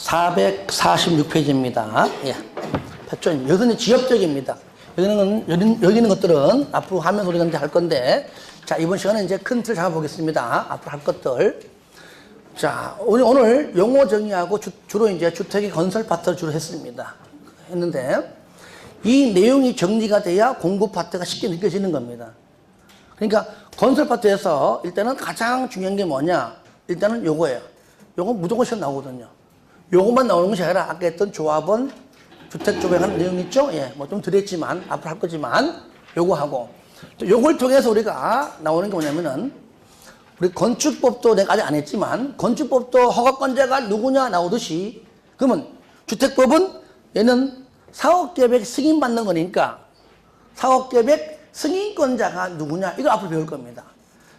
446페이지입니다. 예. 여기는 지엽적입니다. 여기 있는 것들은 앞으로 하면서 우리가 이제 할 건데, 자, 이번 시간에 이제 큰 틀 잡아보겠습니다. 앞으로 할 것들. 자, 오늘 용어 정의하고 주로 이제 주택의 건설 파트를 주로 했는데, 이 내용이 정리가 돼야 공부 파트가 쉽게 느껴지는 겁니다. 그러니까 건설 파트에서 일단은 가장 중요한 게 뭐냐? 일단은 요거예요. 요거 무조건 시험 나오거든요. 요것만 나오는 것이 아니라 아까 했던 조합원, 주택 조백하는 내용 있죠? 예, 뭐 좀 드렸지만, 앞으로 할 거지만, 요거 하고. 요걸 통해서 우리가 나오는 게 뭐냐면은, 우리 건축법도 내가 아직 안 했지만, 건축법도 허가권자가 누구냐 나오듯이, 그러면 주택법은 얘는 사업계획 승인받는 거니까, 사업계획 승인권자가 누구냐, 이거 앞으로 배울 겁니다.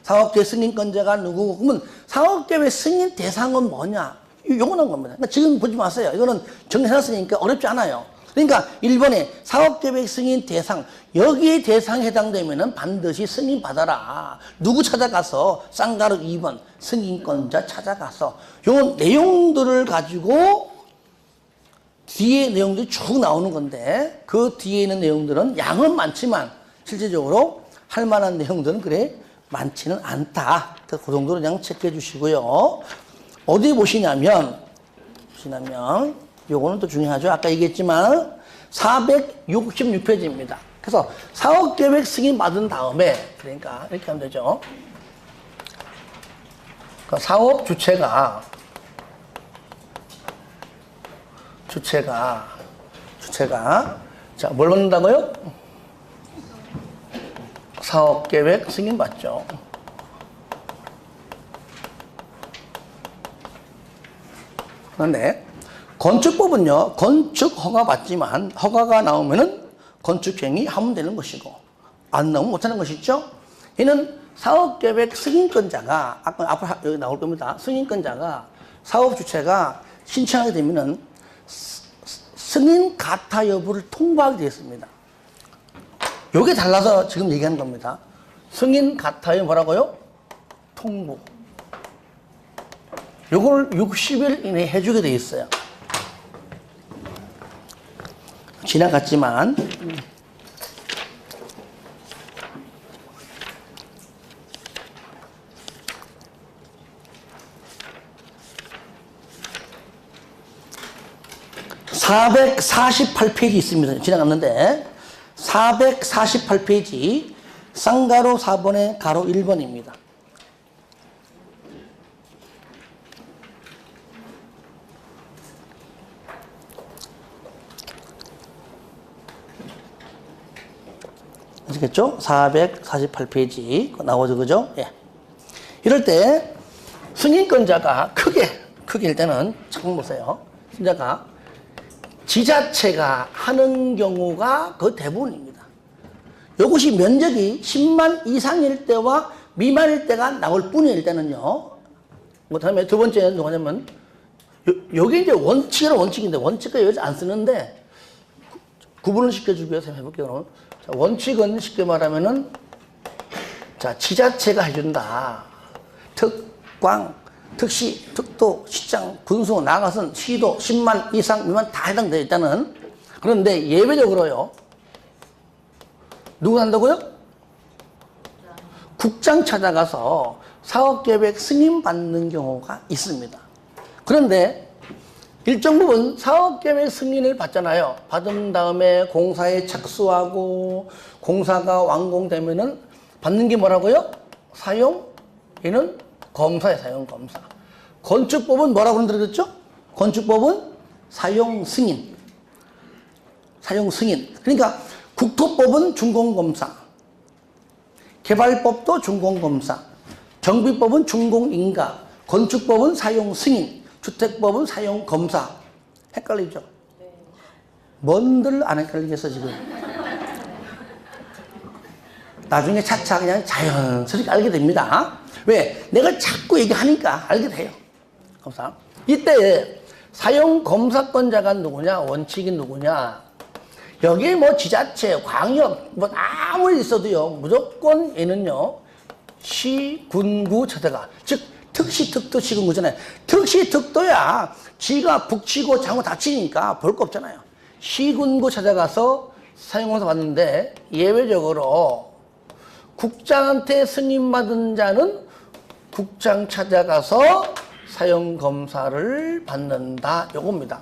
사업계획 승인권자가 누구고, 그러면 사업계획 승인 대상은 뭐냐, 요거는 겁니다. 그러니까 지금 보지 마세요. 이거는 정리해놨으니까 어렵지 않아요. 그러니까 1번에 사업계획 승인 대상, 여기에 대상에 해당되면은 반드시 승인받아라. 누구 찾아가서? 쌍가루 2번, 승인권자 찾아가서. 요 내용들을 가지고 뒤에 내용들이 쭉 나오는 건데, 그 뒤에 있는 내용들은 양은 많지만, 실제적으로 할 만한 내용들은 그래 많지는 않다. 그 정도로 그냥 체크해 주시고요. 어디 보시냐면, 요거는 또 중요하죠. 아까 얘기했지만, 466페이지입니다. 그래서 사업계획 승인 받은 다음에, 그러니까 이렇게 하면 되죠. 그 사업 주체가, 자, 뭘 받는다고요? 사업계획 승인 받죠. 그런데 건축법은요, 건축 허가 받지만 허가가 나오면은 건축행위 하면 되는 것이고, 안 나오면 못하는 것이죠. 이는 사업계획 승인권자가, 아까 앞으로 여기 나올 겁니다. 승인권자가, 사업 주체가 신청하게 되면은 승인 가타 여부를 통보하게 되어 있습니다. 요게 달라서 지금 얘기하는 겁니다. 승인 가타에 뭐라고요? 통보. 요걸 60일 이내에 해주게 돼 있어요. 지나갔지만, (448페이지) 있습니다. 지나갔는데 448페이지 쌍가로 4번에 가로 1번입니다. 아시겠죠? 448페이지 나오죠, 그죠? 예. 이럴 때 승인권자가 크게 일단은 잠깐 보세요. 승자가 지자체가 하는 경우가 그 대부분입니다. 이것이 면적이 10만 이상일 때와 미만일 때가 나올 뿐이에요, 일단은요. 그 다음에 두 번째는 뭐냐면, 여기 이제 원칙인데, 원칙을 여기서 안 쓰는데, 구분을 시켜주기 위해서 해볼게요, 그럼. 자, 원칙은 쉽게 말하면은, 자, 지자체가 해준다. 특광, 특시, 특도, 시장, 군수, 나가선, 시도, 10만 이상, 미만 다 해당돼, 일단은. 그런데 예외적으로요. 누가 한다고요? 국장 찾아가서 사업계획 승인받는 경우가 있습니다. 그런데 일정 부분 사업계획 승인을 받잖아요. 받은 다음에 공사에 착수하고 공사가 완공되면은 받는 게 뭐라고요? 얘는 검사에 사용 검사. 건축법은 뭐라고 들었죠? 건축법은 사용 승인. 그러니까 국토법은 준공검사. 개발법도 준공검사. 정비법은 준공인가. 건축법은 사용 승인. 주택법은 사용 검사. 헷갈리죠? 네. 뭔들 안 헷갈리겠어, 지금. 나중에 차차 그냥 자연스럽게 알게 됩니다. 왜? 내가 자꾸 얘기하니까 알게 돼요. 검사. 이때 사용 검사권자가 누구냐, 원칙이 누구냐. 여기에 뭐 지자체, 광역, 뭐 아무리 있어도요, 무조건 얘는요, 시, 군구 찾아가. 즉, 특시특도 시군 거잖아요. 특시특도야 지가 북치고 장구 다치니까 볼 거 없잖아요. 시군구 찾아가서 사용검사 받는데 예외적으로 국장한테 승인받은 자는 국장 찾아가서 사용검사를 받는다. 요겁니다.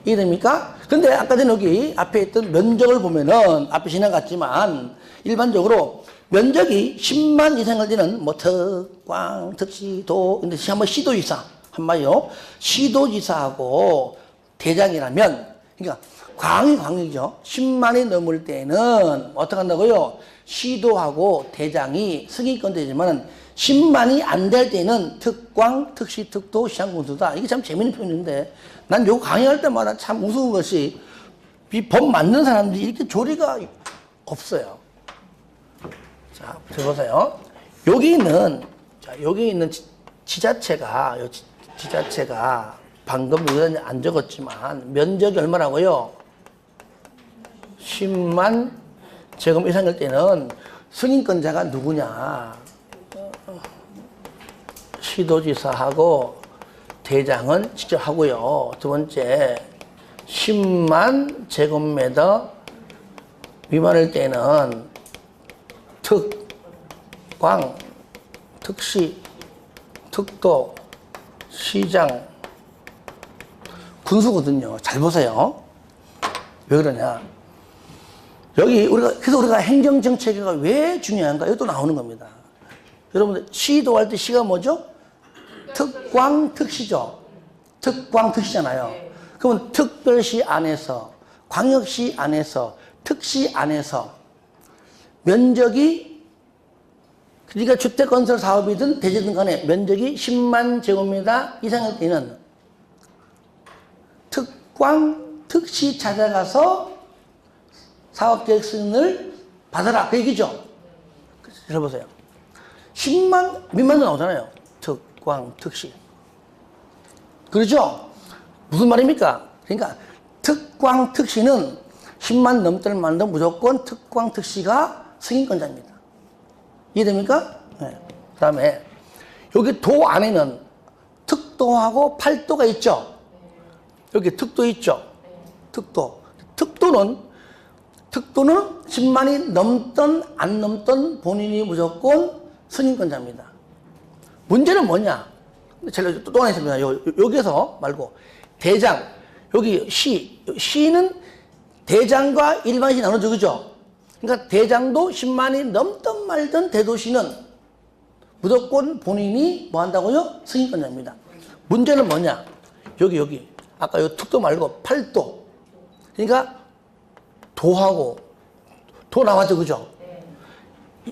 이해됩니까? 근데 아까 전에 여기 앞에 있던 면적을 보면은 앞에 지나갔지만 일반적으로 면적이 10만 이상을 되는 뭐 특광, 특시도, 근데 한번 시도지사 한마디요. 시도지사하고 대장이라면 그러니까 광이죠. 10만이 넘을 때는 어떻게 한다고요? 시도하고 대장이 승인권되지만 10만이 안 될 때는 특광, 특시, 특도, 시장군수다. 이게 참 재밌는 표현인데 난 요 강의할 때마다 참 우스운 것이 이 법 만든 사람들이 이렇게 조리가 없어요. 자, 보세요. 여기 있는 지자체가 방금 여기다 안 적었지만 면적이 얼마라고요? 10만 제곱 이상일 때는 승인권자가 누구냐? 시도지사하고 대장은 직접 하고요. 두 번째, 10만 제곱미터 미만일 때는 특광, 특시, 특도, 시장, 군수거든요. 잘 보세요. 왜 그러냐? 그래서 우리가 행정정책이 왜 중요한가? 이것도 나오는 겁니다. 여러분들, 시도할 때 시가 뭐죠? 특광, 특시죠. 특광, 특시잖아요. 그러면 특별시 안에서, 광역시 안에서, 특시 안에서 면적이 그러니까 주택건설 사업이든 대지든 간에 면적이 10만 제곱미터 이상일 때는 특광, 특시 찾아가서 사업계획 승인을 받아라. 그 얘기죠. 들어보세요. 10만 미만도 나오잖아요. 특광, 특시. 그렇죠? 무슨 말입니까? 그러니까 특광, 특시는 10만 넘을 만도 무조건 특광, 특시가 승인권자입니다. 이해됩니까? 네. 그 다음에 여기 도 안에는 특도하고 팔도가 있죠? 여기 특도 있죠? 특도. 특도는 10만이 넘던 안 넘던 본인이 무조건 승인권자입니다. 문제는 뭐냐? 제가 또 하나 있습니다. 여기서 말고 대장, 여기 시는 대장과 일반시 나눠져, 그죠? 그러니까 대장도 10만이 넘든 말든 대도시는 무조건 본인이 뭐 한다고요? 승인권자입니다. 문제는 뭐냐? 여기. 아까 요 특도 말고 팔도. 그러니까 도하고, 도 남았죠, 그죠?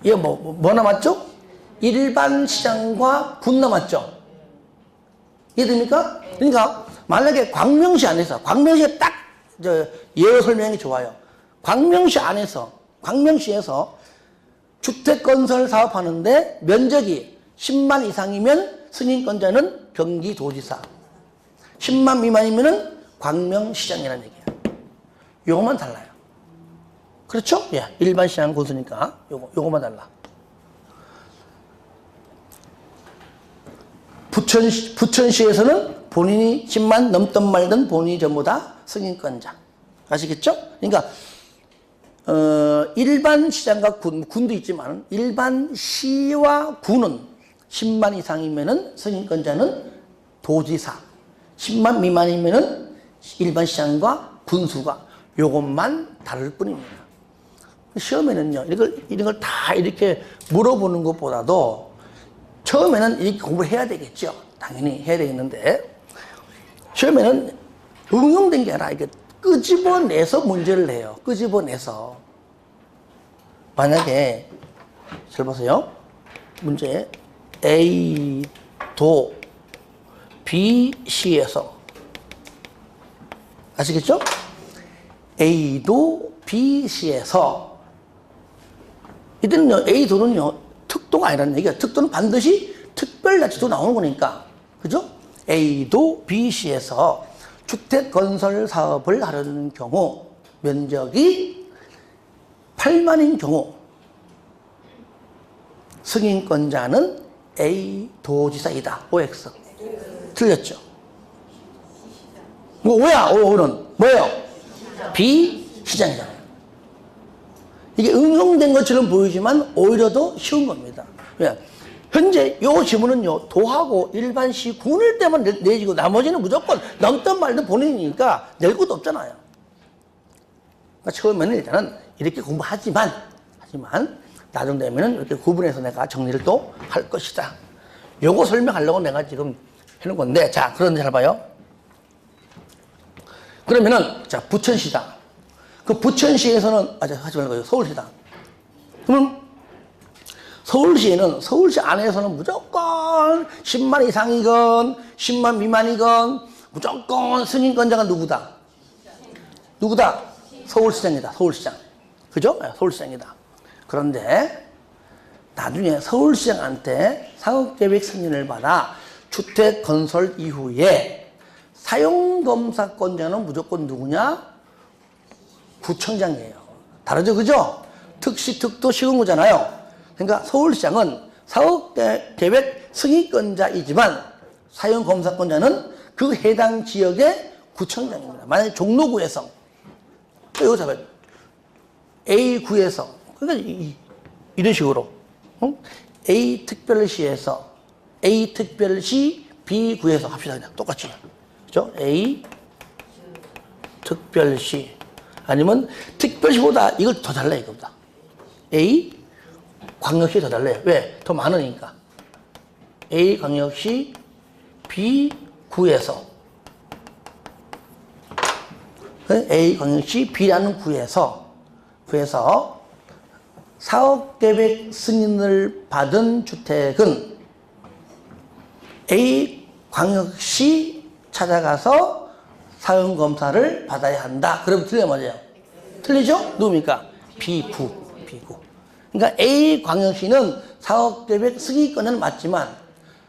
얘 뭐 남았죠? 일반 시장과 군 남았죠? 이해됩니까? 그러니까 만약에 광명시 안에서, 광명시에 딱 예외 설명이 좋아요. 광명시에서 주택건설 사업하는데 면적이 10만 이상이면 승인권자는 경기도지사, 10만 미만이면은 광명시장이라는 얘기예요. 요것만 달라요. 그렇죠? 예, 일반 시장 군수니까 요것만 달라. 부천시에서는 본인이 10만 넘든 말든 본인이 전부 다 승인권자. 아시겠죠? 그러니까 일반 시장과 군도 있지만 일반 시와 군은 10만 이상이면은 승인권자는 도지사, 10만 미만이면은 일반 시장과 군수가 요것만 다를 뿐입니다. 시험에는요, 이런 걸 다 이렇게 물어보는 것보다도 처음에는 이렇게 공부를 해야 되겠죠. 당연히 해야 되겠는데, 시험에는 응용된 게 아니라 이렇게 끄집어내서 문제를 내요. 끄집어내서. 만약에, 잘 보세요. 문제, A도 BC에서, 아시겠죠? A도 BC에서, 이때는요, A도는요, 특도가 아니라는 얘기야. 특도는 반드시 특별자치도 나오는 거니까. 그죠? A도 BC에서 주택건설 사업을 하려는 경우, 면적이 8만인 경우, 승인권자는 A 도지사이다. OX. 틀렸죠? 뭐, O야, O는. 뭐예요? B 시장이잖아요. 이게 응용된 것처럼 보이지만 오히려 더 쉬운 겁니다. 왜? 현재 이 지문은요, 도하고 일반시 군일 때만 내지고 나머지는 무조건 넘든 말든 본인이니까 낼 것도 없잖아요. 그러니까 처음에는 일단은 이렇게 공부하지만 나중 되면은 이렇게 구분해서 내가 정리를 또 할 것이다. 요거 설명하려고 내가 지금 해놓은 건데, 자, 그런데 잘 봐요. 그러면은, 자, 부천시장. 그 부천시에서는, 하지 말고요. 서울시장. 그러면, 서울시에는, 서울시 안에서는 무조건 10만 이상이건, 10만 미만이건, 무조건 승인권자가 누구다? 누구다? 서울시장이다. 서울시장. 그죠? 네, 서울시장이다. 그런데, 나중에 서울시장한테 상업계획 승인을 받아 주택 건설 이후에 사용검사권자는 무조건 누구냐? 구청장이에요. 다르죠, 그죠? 특시, 특도, 시군구잖아요. 그러니까 서울시장은 사업계획 승인권자이지만 사용검사권자는 그 해당 지역의 구청장입니다. 만약에 종로구에서, 이거 잡아요. A구에서, 그러니까 이런 식으로. A 특별시에서 A 특별시 B구에서 합시다. 그냥 똑같이. 그죠? A 특별시 아니면 특별시보다 이걸 더 달라요. 이거보다. A 광역시 더 달라요. 왜? 더 많으니까. A 광역시 B구에서 A 광역시 B라는 구에서 사업계획 승인을 받은 주택은 A 광역시 찾아가서 사용검사를 받아야 한다. 그럼 틀려 맞아요? 틀리죠? 누굽니까? B구. 그러니까 A 광역시는 사업계획 승인권자는 맞지만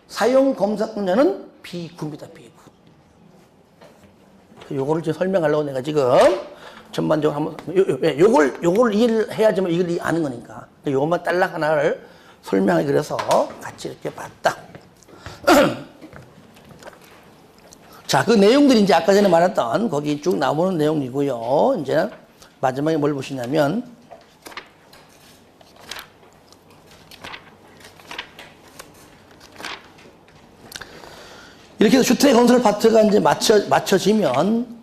사용검사권자는 B구입니다. B구. 요거를 지금 설명하려고 내가 지금 전반적으로 한번 요걸 이해를 해야지만 이걸 아는 거니까 요것만 딸락 하나를 설명하기 그래서 같이 이렇게 봤다. 자, 그 내용들이 이제 아까 전에 말했던 거기 쭉 나오는 내용이고요. 이제 마지막에 뭘 보시냐면 이렇게 해서 주택 건설 파트가 이제 맞춰지면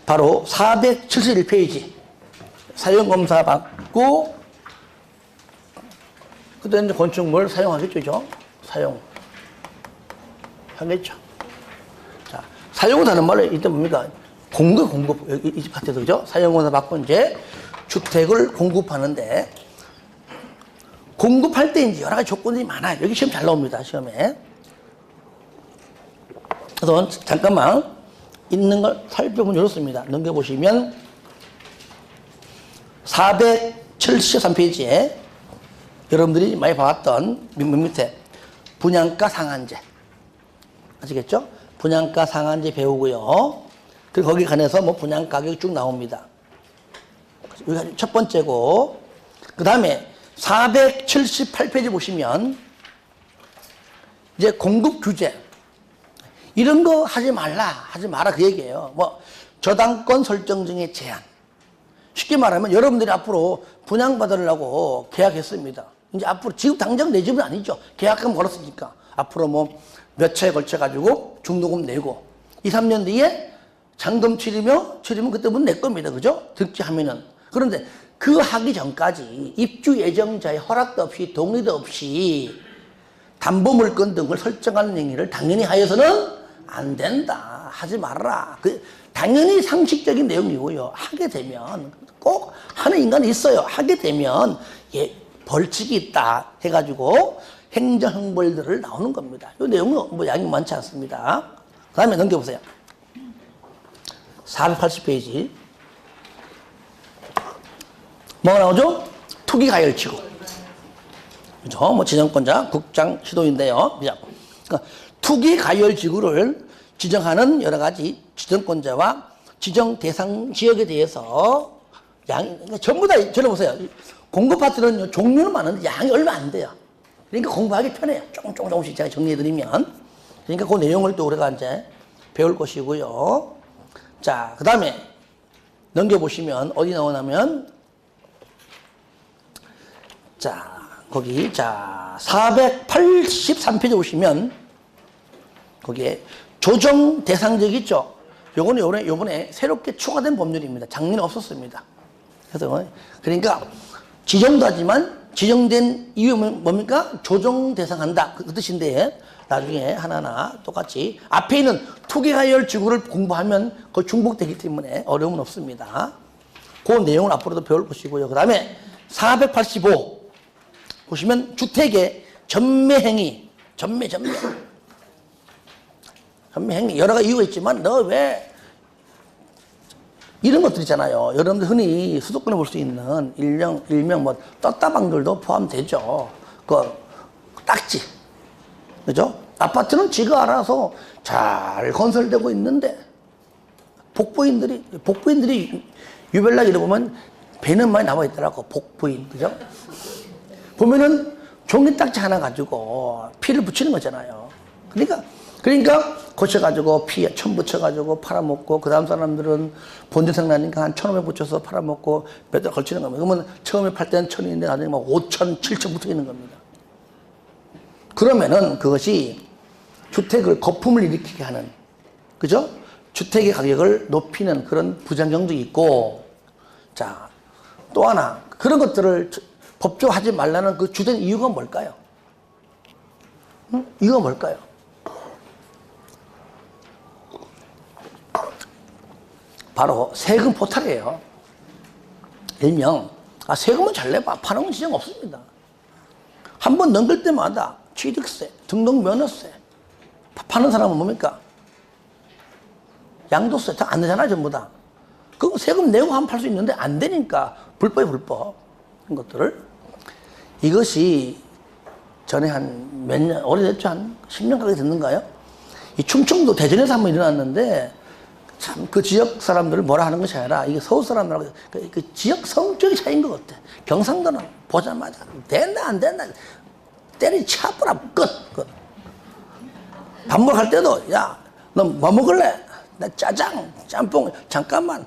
바로 471페이지 사용검사 받고 그때 이제 건축물 사용하겠죠. 사용하겠죠. 자, 사용하는 말은 이때 뭡니까? 공급 이 파트도 그죠? 사용검사 받고 이제 주택을 공급하는데 공급할 때 이제 여러 가지 조건들이 많아요. 여기 시험 잘 나옵니다. 시험에. 그래서 잠깐만 있는 걸 살펴보면 이렇습니다. 넘겨보시면 473페이지에 여러분들이 많이 봐왔던 밑에 분양가 상한제 아시겠죠? 분양가 상한제 배우고요. 그리고 거기 관해서 뭐 분양 가격이 쭉 나옵니다. 여기가 첫 번째고 그 다음에 478페이지 보시면 이제 공급 규제 이런 거 하지 마라 그 얘기예요. 뭐 저당권 설정 등의 제한. 쉽게 말하면 여러분들이 앞으로 분양받으려고 계약했습니다. 이제 앞으로 지금 당장 내 집은 아니죠. 계약금 걸었으니까 앞으로 뭐 몇 차에 걸쳐 가지고 중도금 내고 2, 3년 뒤에 잔금 치르면 그때부터 내 겁니다. 그죠? 득지하면은. 그런데 그 하기 전까지 입주 예정자의 허락도 없이 동의도 없이 담보물건 등을 설정하는 행위를 당연히 하여서는 안 된다. 하지 말아라. 당연히 상식적인 내용이고요. 하게 되면 꼭 하는 인간이 있어요. 하게 되면 벌칙이 있다 해가지고 행정형벌들을 나오는 겁니다. 이 내용은 뭐 양이 많지 않습니다. 그 다음에 넘겨보세요. 480페이지. 뭐가 나오죠? 투기가열지구. 그죠? 뭐 지정권자, 국장, 시도인데요. 그러니까 투기가열지구를 지정하는 여러 가지 지정권자와 지정 대상 지역에 대해서 그러니까 전부 다 들어보세요. 공부 파트는 종류는 많은데 양이 얼마 안 돼요. 그러니까 공부하기 편해요. 조금씩 제가 정리해드리면. 그러니까 그 내용을 또 우리가 이제 배울 것이고요. 자, 그 다음에 넘겨보시면 어디 나오냐면, 자, 거기, 자, 483페이지 보시면, 거기에 조정 대상적 있죠? 요거는 요번에 새롭게 추가된 법률입니다. 작년에 없었습니다. 그래서, 그러니까, 지정도 하지만, 지정된 이유는 뭡니까? 조정 대상한다. 그 뜻인데, 나중에 하나하나 똑같이 앞에 있는 투기하열 지구를 공부하면 거의 중복되기 때문에 어려움은 없습니다. 그 내용을 앞으로도 배울 것이고요. 그 다음에 485 보시면 주택의 전매행위, 전매행위 여러 가지 이유가 있지만 너 왜 이런 것들 있잖아요. 여러분들 흔히 수도권에 볼 수 있는 일명 뭐 떴다방들도 포함되죠. 그 딱지, 그죠? 아파트는 지가 알아서 잘 건설되고 있는데 복부인들이 유별나게 이러보면 배는 많이 나와 있더라고. 복부인, 그죠? 보면은 종이 딱지 하나 가지고 피를 붙이는 거잖아요. 그러니까 고쳐가지고 피 천 붙여가지고 팔아먹고 그 다음 사람들은 본전생 나니까 한 1,500 붙여서 팔아먹고 몇 달 걸치는 겁니다. 그러면 처음에 팔 때는 1,000인데 나중에 막 5,000, 7,000 붙어 있는 겁니다. 그러면은 그것이 주택을 거품을 일으키게 하는, 그죠? 주택의 가격을 높이는 그런 부작용도 있고, 자, 또 하나, 그런 것들을 법조하지 말라는 그 주된 이유가 뭘까요? 응? 이유가 뭘까요? 바로 세금 포탈이에요. 일명, 세금은 잘 내봐. 파는 건 지장 없습니다. 한 번 넘길 때마다 취득세, 등록면허세, 파는 사람은 뭡니까? 양도세 다 안 내잖아요, 전부 다. 그거 세금 내고 하면 팔 수 있는데 안 되니까 불법. 그런 것들을. 이것이 전에 한 몇 년, 오래됐죠? 한 10년 가까이 됐는가요? 이 충청도 대전에서 한번 일어났는데 참 그 지역 사람들을 뭐라 하는 것이 아니라 이게 서울 사람들하고 그 지역 성격의 차이인 것 같아. 경상도는 보자마자 된다 안 된다 때리쳐버려 끝. 밥 먹을 때도 야 너 뭐 먹을래? 나 짜장 짬뽕 잠깐만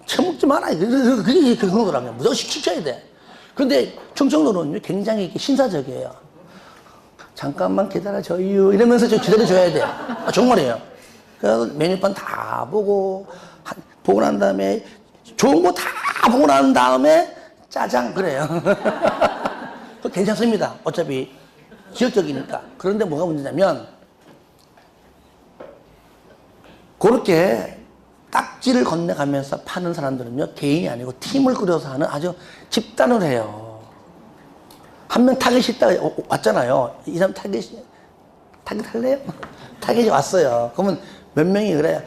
처먹지 마라. 그게 그 정도라면 무조건 시켜야 돼. 그런데 충청도는 굉장히 신사적이에요. 잠깐만 기다려줘요 이러면서 좀 기다려줘야 돼. 정말이에요. 그래서 메뉴판 다 보고 난 다음에 좋은 거 다 보고 난 다음에 짜장 그래요. 괜찮습니다. 어차피 지역적이니까. 그런데 뭐가 문제냐면 그렇게 딱지를 건네가면서 파는 사람들은요 개인이 아니고 팀을 꾸려서 하는 아주 집단을 해요. 한 명 타겟이 있다가 왔잖아요. 이 사람 타겟 할래요? 타겟이 왔어요. 그러면 몇 명이 그래요.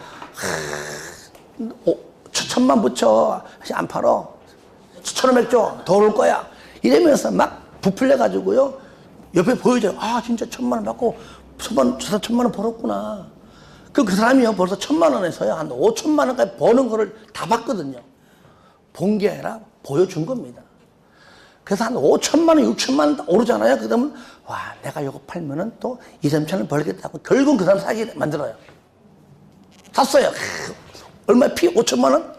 1,000만 붙여. 안 팔어. 1,500 줘. 더 올 거야. 이러면서 막 부풀려가지고요. 옆에 보여줘요. 진짜 1,000만 원 받고 저 사람 1,000만 원 벌었구나. 그 사람이요 벌써 1,000만 원에서요 한 5천만 원까지 버는 거를 다 봤거든요. 본 게 아니라 보여준 겁니다. 그래서 한 5천만 원, 6천만 원 오르잖아요. 그러면 와 내가 이거 팔면은 또 2, 3천 원 벌겠다고 결국 그 사람 사게 만들어요. 샀어요. 얼마 피 5천만 원?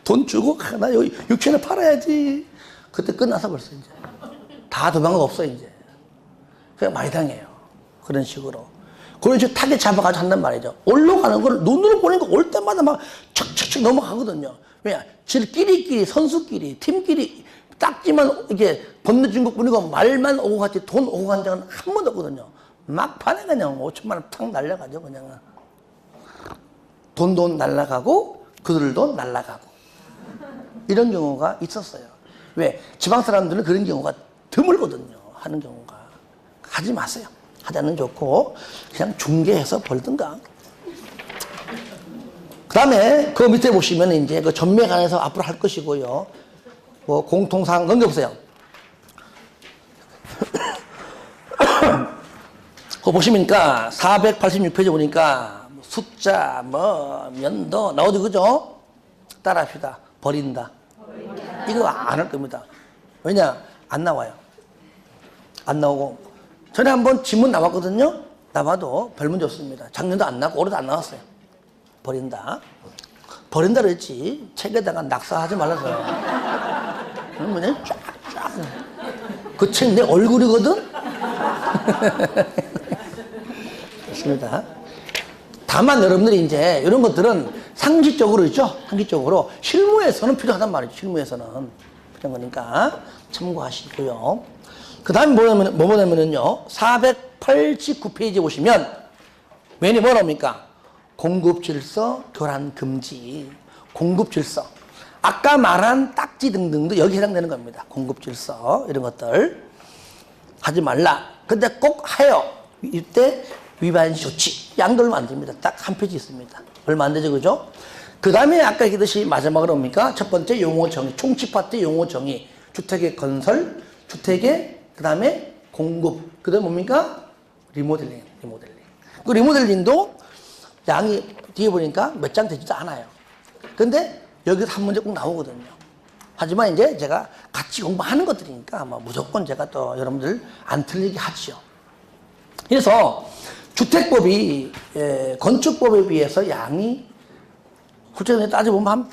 돈 주고 나 여기 6천 원 팔아야지. 그때 끝나서 벌써 이제 다 도망가 없어 이제. 그냥 많이 당해요. 그런 식으로. 그런 식으로 타겟 잡아가지고 한단 말이죠. 올라가는 걸 눈으로 보니까 올 때마다 막 척척척 넘어가거든요. 왜냐? 지들끼리 선수끼리 팀끼리 딱지만 이렇게 건네준 것뿐이고 말만 오고 갔지 돈 오고 간 적은 한 번도 없거든요. 막판에 그냥 5천만 원 탁 날려가죠. 그냥 돈 날라가고 그들도 날라가고 이런 경우가 있었어요. 왜? 지방 사람들은 그런 경우가 드물거든요. 하는 경우가. 하지 마세요. 하자는 좋고 그냥 중개해서 벌든가. 그 다음에 그 밑에 보시면 이제 그 전매에 관해서 앞으로 할 것이고요. 뭐 공통사항 넘겨보세요. 그거 보시니까 486페이지 보니까 숫자, 면도 나오죠, 그죠? 따라합시다. 버린다. 이거 안 할 겁니다. 왜냐? 안 나와요. 안 나오고. 전에 한번 지문 나왔거든요. 나와도 별 문제 없습니다. 작년도 안 나고 올해도 안 나왔어요. 버린다. 버린다 그랬지. 책에다가 낙서하지 말라서요. 그러면 쫙쫙. 그 책 내 얼굴이거든? 좋습니다. 다만 여러분들이 이제 이런 것들은 상식적으로 있죠? 상식적으로. 실무에서는 필요하단 말이죠. 실무에서는. 필요한 거니까 참고하시고요. 그 다음에 뭐냐면요. 489페이지 보시면 메뉴 뭐랍니까? 공급질서, 교란금지. 공급질서. 아까 말한 딱지 등등도 여기 해당되는 겁니다. 공급질서 이런 것들 하지 말라. 근데 꼭 하여. 이때 위반시 조치. 양도 안 됩니다. 딱 한 페이지 있습니다. 얼마 안 되죠, 그죠? 그 다음에 아까 얘기했듯이 마지막으로 뭡니까? 첫 번째 용어 정의, 총집합 용어 정의. 주택의 건설, 주택의 그 다음에 공급. 그 다음에 뭡니까? 리모델링. 그 리모델링도 양이 뒤에 보니까 몇 장 되지도 않아요. 근데 여기서 한 문제 꼭 나오거든요. 하지만 이제 제가 같이 공부하는 것들이니까 뭐 무조건 제가 또 여러분들 안 틀리게 하죠. 그래서 주택법이 건축법에 비해서 양이 솔직히 따져보면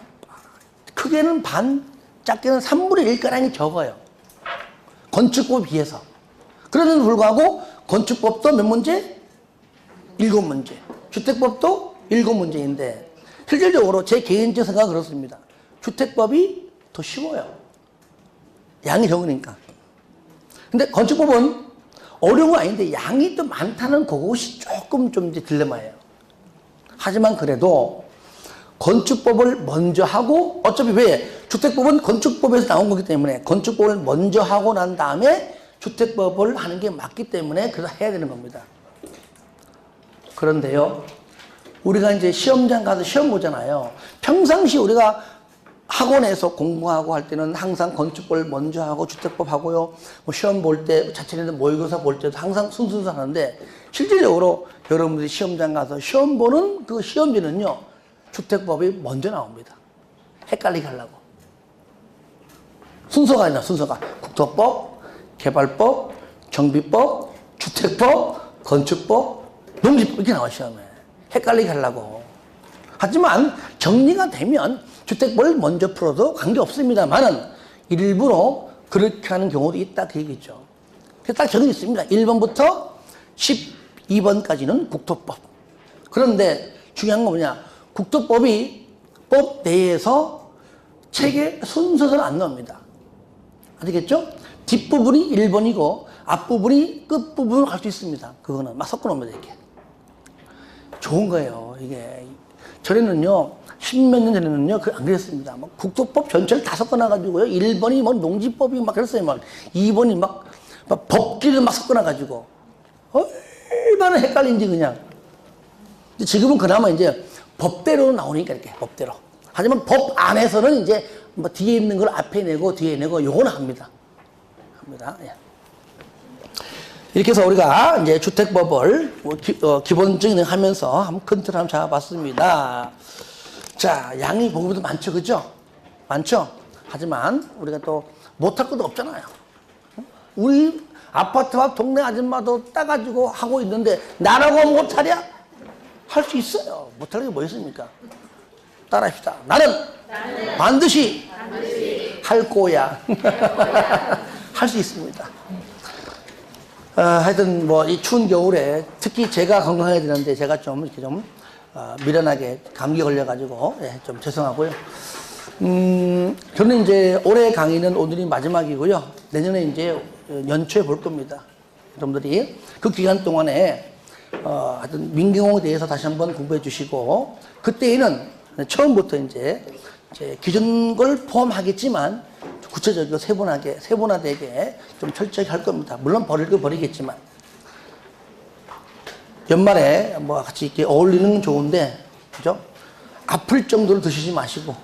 크게는 반, 작게는 3분의 1가량이 적어요. 건축법에 비해서. 그런데도 불구하고 건축법도 몇 문제? 7문제. 주택법도 7문제인데 실질적으로 제 개인적 생각은 그렇습니다. 주택법이 더 쉬워요. 양이 적으니까. 근데 건축법은 어려운 건 아닌데 양이 또 많다는 그것이 조금 좀 이제 딜레마예요. 하지만 그래도 건축법을 먼저 하고 어차피 왜? 주택법은 건축법에서 나온 거기 때문에 건축법을 먼저 하고 난 다음에 주택법을 하는 게 맞기 때문에 그래서 해야 되는 겁니다. 그런데요. 우리가 이제 시험장 가서 시험 보잖아요. 평상시 우리가 학원에서 공부하고 할 때는 항상 건축법을 먼저 하고 주택법 하고요. 뭐 시험 볼 때 자체는 모의고사 볼 때도 항상 순순히 하는데 실질적으로 여러분들이 시험장 가서 시험 보는 그 시험지는요. 주택법이 먼저 나옵니다. 헷갈리게 하려고. 순서가 있나 순서가. 국토법, 개발법, 정비법, 주택법, 건축법, 농지법 이렇게 나와 시험에. 헷갈리게 하려고. 하지만 정리가 되면 주택법을 먼저 풀어도 관계없습니다만은 일부러 그렇게 하는 경우도 있다 그 얘기죠. 그래서 딱 정해져 있습니다. 1번부터 12번까지는 국토법. 그런데 중요한 건 뭐냐. 국토법이 법 내에서 책에 순서대로 안 나옵니다. 아시겠죠? 뒷부분이 1번이고 앞부분이 끝부분으로 갈 수 있습니다. 그거는 막 섞어 놓으면 이렇게. 좋은 거예요. 이게 전에는요 10몇 년 전에는요 안 그랬습니다. 막 국토법 전체를 다 섞어놔가지고요 1번이 뭐 농지법이 막 그랬어요. 막 2번이 막 법규를 막 섞어놔가지고 얼마나 헷갈린지 그냥. 근데 지금은 그나마 이제 법대로 나오니까 이렇게 법대로. 하지만 법 안에서는 이제 뭐 뒤에 있는 걸 앞에 내고 뒤에 내고 요거는 합니다. 예. 이렇게 해서 우리가 이제 주택법을 기본적인 하면서 한번 큰 틀을 한번 잡아봤습니다. 자, 양이 보기보다 많죠, 그죠? 많죠? 하지만 우리가 또 못할 것도 없잖아요. 우리 아파트 앞 동네 아줌마도 따가지고 하고 있는데 나라고 못하랴? 할 수 있어요. 못할 게 뭐 있습니까? 따라합시다. 나는 반드시 할 거야. 할 수 있습니다. 하여튼 뭐 이 추운 겨울에 특히 제가 건강해야 되는데 제가 좀 이렇게 좀 미련하게 감기 걸려가지고 좀 죄송하고요. 저는 이제 올해 강의는 오늘이 마지막이고요. 내년에 이제 연초에 볼 겁니다. 여러분들이 그 기간 동안에 하여튼 민경호에 대해서 다시 한번 공부해 주시고 그때에는 처음부터 이제 기존 걸 포함하겠지만 구체적이고 세분화되게 좀 철저히 할 겁니다. 물론 버릴 거 버리겠지만 연말에 뭐 같이 이렇게 어울리는 건 좋은데 그죠? 아플 정도로 드시지 마시고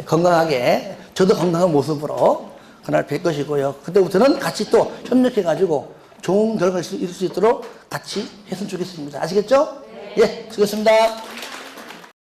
건강하게 저도 건강한 모습으로 그날 뵐 것이고요. 그때부터는 같이 또 협력해 가지고 좋은 결과가 있을 수 있도록 같이 했으면 좋겠습니다. 아시겠죠? 네. 예, 수고했습니다.